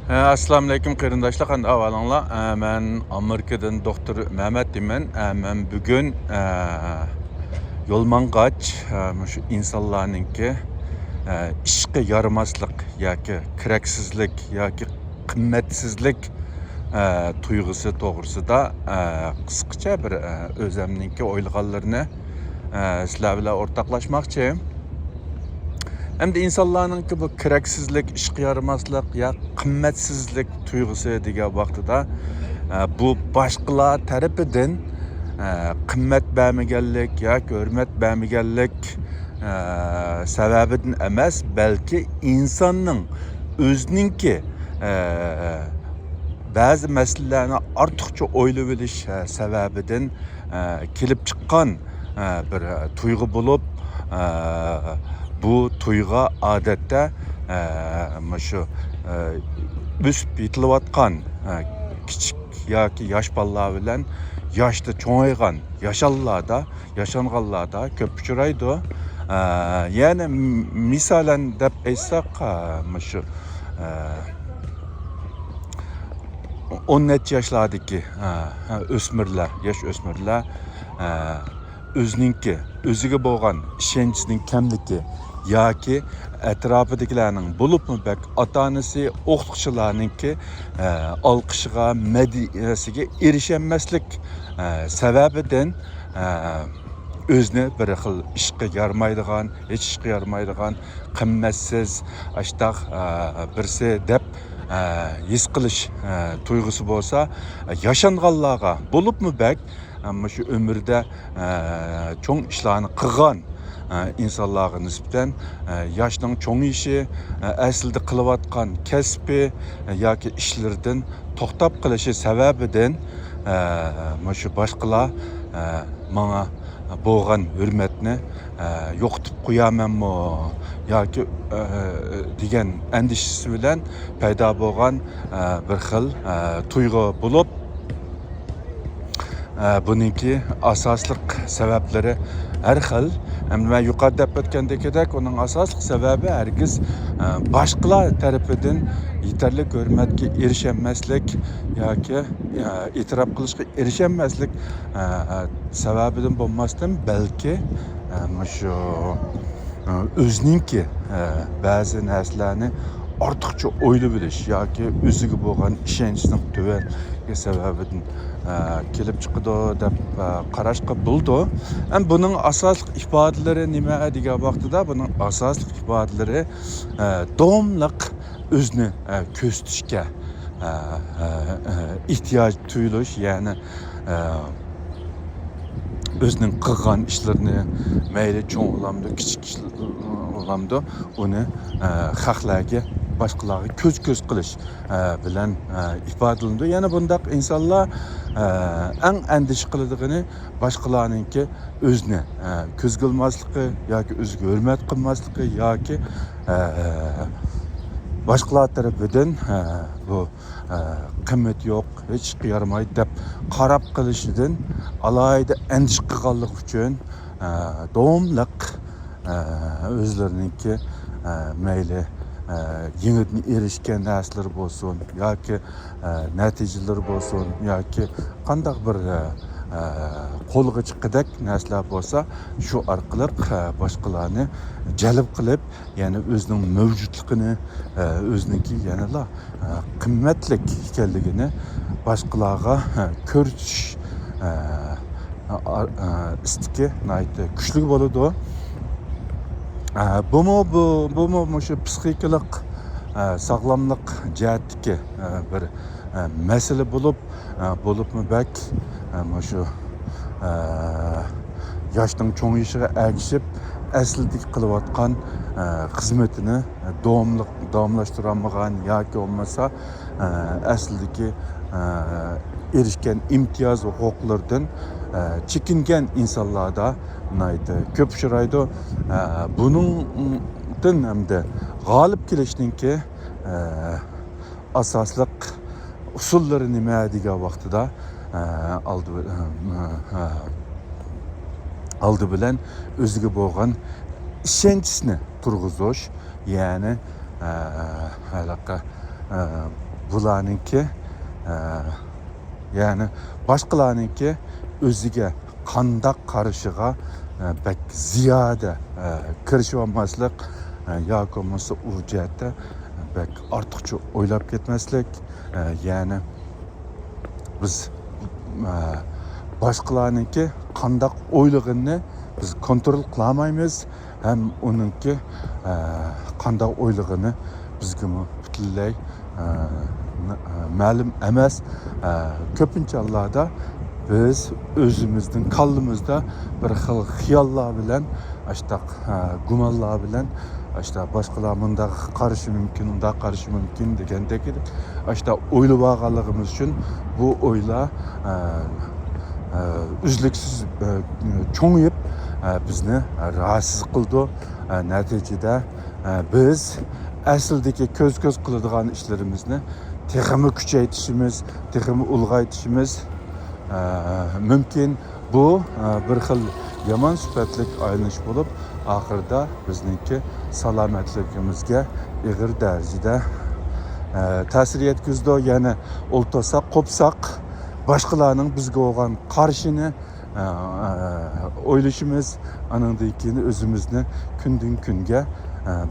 Assalamu alaykum qarindoshlar, qanday ahvolinglar? Men Amerikadan doktor Mehmet deyman. Men bugun yo'l mang'ach shu insonlarningki ishga yaramaslik yoki keraksizlik yoki qimmatsizlik tuyg'usi to'g'risida qisqacha bir o'zimningki o'ylaganlarini sizlar bilan o'rtoqlashmoqchi. Hem de insanların ki bu keraksizlik, işe yaramazlık ya kımmetsizlik duygusu degan vaqtida bu başkalar tarafından kımmet bermegenlik ya hürmet bermegenlik sebebinden emas, belki insanın özününki bazı meselelerini artıkça oylayıveriş sebebinden kelip çıkan bir duygu bulup bu tuyga adette şu üst bitilayotgan küçük yoki yosh bolalar bilan yoshda cho'ng'aygan yashallarda yashanganlarda ko'p uchraydi. Yani misolan deb aytsak shu 10 necha yoshlardagi o'smirlar, yosh o'smirlar o'ziga bo'lgan ishonchining kamligi yoki atrofidagilarning bo'libmi bak ota-onasi, o'qituvchilarningki olqishiga, madiyasiga erishamaslik sababidan o'zini bir xil ishga yaramaydigan, hech ishga yaramaydigan, qimmatsiz, ashtaq birsi deb his qilish tuyg'usi bo'lsa, yashanganlarga bo'libmi bak ama şu ömürde çoğun işlerini qilgan insanlarga nisbeten yaşның çoğun işi aslida qilayotgan kasbi yoki ishlardan to'xtab qilishi sababidan shu boshqalar menga bo'lgan hurmatni yo'qotib qo'yamanmi yoki degan andishasi bilan paydo bo'lgan bir xil tuyg'u bo'lib, bununki asaslık sebepleri her xil. Hem ben yukarıda ötgendekidek onun asaslık sebebi herkes başkalar tarafından yeterli hürmetke erişemezlik yoki itiraf qilishga erişemezlik sebebinden bo'lmasdan belki şu özününki bazı narsalarni ortiqcha o'ylab bilish yoki o'ziga bo'lgan ishonchning tuvanligi sababidan kelib chiqadi deb qarashga bo'ldi. Ham buning asosli ifodaları nima degan vaqtida buning asosli ifodalari davomliq o'zini ko'rsatishga ehtiyoj tuyulish, ya'ni özünün qilgan ishlarini mayli cho'ng olamda, kichik olamda uni xalqlarga boshqalarga ko'z qilish bilan ifodalanadi. Yana bundaq insonlar eng andish qiladiganini boshqalarningki o'zini ko'z qilmasligi yoki o'ziga hurmat qilmasligi yoki başkalar tarafından bu kıymet yok, hiç yaramaydı deb qarab qilishdan alayda endish qilganlik uchun davomliq o'zlarininki mayli yengilni erishgan narsalar bo'lsin yoki natijalar bo'lsin yoki qandaq bir qo'lga chiqqidek narsalar bo'lsa shu orqali boshqalarni jalb qilib, ya'ni o'zining mavjudligini, o'ziniki yanada qimmatlik ekanligini boshqalarga ko'rsatish istiki kuchli bo'ladi. Bu shu psixikalik sog'lomlik jihatdagi bir mesele bo'libmi bak shu yoshning cho'ng'ayishiga ergishib aslidagi qilayotgan xizmatini davomlashtira olmagan yoki bo'lmasa aslidagi erishgan imtiyoz huquqlardan chekingan insonlarda ko'p uchraydi. Buningdan hamda g'olib kelishninki asosliq usullari nima degan vaqtida aldı bilen o'ziga bo'lgan ishonchisini turg'izish, ya'ni halaqa bularninki ya'ni boshqalarninki o'ziga qandaq qarashiga bak ziyoda kirishib olmaslik yoki bo'lmasa u jihatda bak ortiqcha o'ylab ketmaslik, ya'ni biz boshqalarninki qandaq o'ylig'ini biz kontrol qilolmaymiz, ham uningki qandaq o'ylig'ini bizga butunlay ma'lum emas. Ko'pincha hollarda biz o'zimizning qalbimizda bir xil xiyollar bilan, ashtaq gumonlar bilan, ashtaq boshqalar bunda qarashi mumkin, unda qarashi mumkin degandek ashtaq o'ylab olganligimiz uchun bu o'ylar uzluksiz cho'ngib bizni rahatsız qildi. Natijada biz aslidagi ko'z qiladigan ishlarimizni texmi kuchaytirishimiz, texmi ulg'aytirishimiz mumkin. Bu bir xil yomon sifatlik aylanish bo'lib, oxirida bizningki salomatligimizga ig'ir darajada ta'sir yetkazdi. Yana o'ltasak, qo'psak, boshqalarning bizga bo'lgan qarshini o'ylashimiz, anandan keyin o'zimizni kundan kunga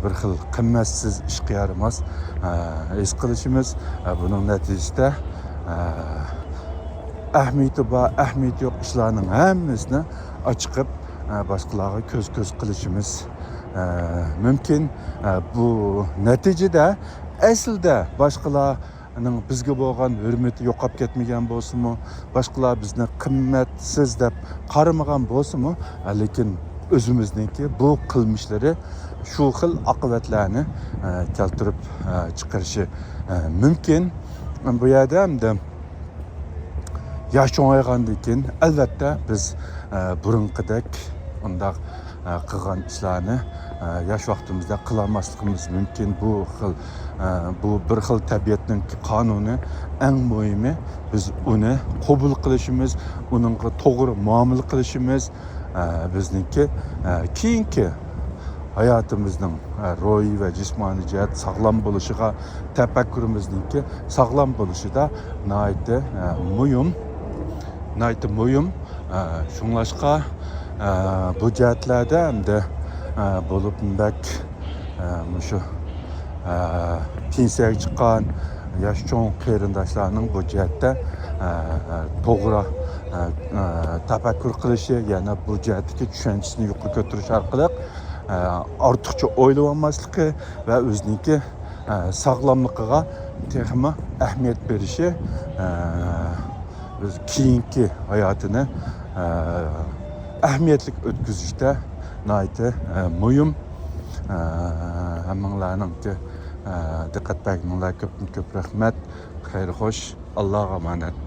bir xil qimmatsiz ishga yaramas his qilishimiz. Buning natijasida ahamiyati bor, ahamiyati yo'q ishlarning hammasini ochiqib boshqalarga ko'z qilishimiz mumkin. Bu natijada aslida boshqalarning bizga bo'lgan hurmati yo'qolib ketmagan bo'lsa-mu, boshqalar bizni qimmatsiz deb qaramagan bo'lsa-mu, lekin o'zimizningki bu qilmishlari shu xil oqibatlarni keltirib chiqarishi mumkin. Bu yerda hamda yosh cho'ng'aygandan keyin albatta biz burunqidek undaq qilgan ishlarni yosh vaqtimizda qilolmasligimiz mumkin. Bu bir xil tabiatning qonuni. Eng muhimi biz uni qabul qilishimiz, uningga to'g'ri muomala qilishimiz bizningki keyingi hayotimizning ruhiy va jismoniy jihat sog'lom bo'lishiga, tafakkurimizningki sog'lom bo'lishida nihoyat muhim. Shunglashqa bu jihatlarda hamda bo'lib bak shu pensiyaga chiqqan yosh cho'ng qarindoshlarning bu jihatda to'g'ri tafakkur qilishi, yana bu jihatdagi tushunchisini yuqori ko'tarish orqali ortiqcha o'ylab olmasligi va o'ziniki sog'lomligiga texmi ahamiyat berishi biz keyingi hayotini ahamiyatli o'tkazishda nihoyat muhim. Hammanglarning diqqat berganinglarga ko'p rahmat. Xayr xo'sh, Allohga omonat.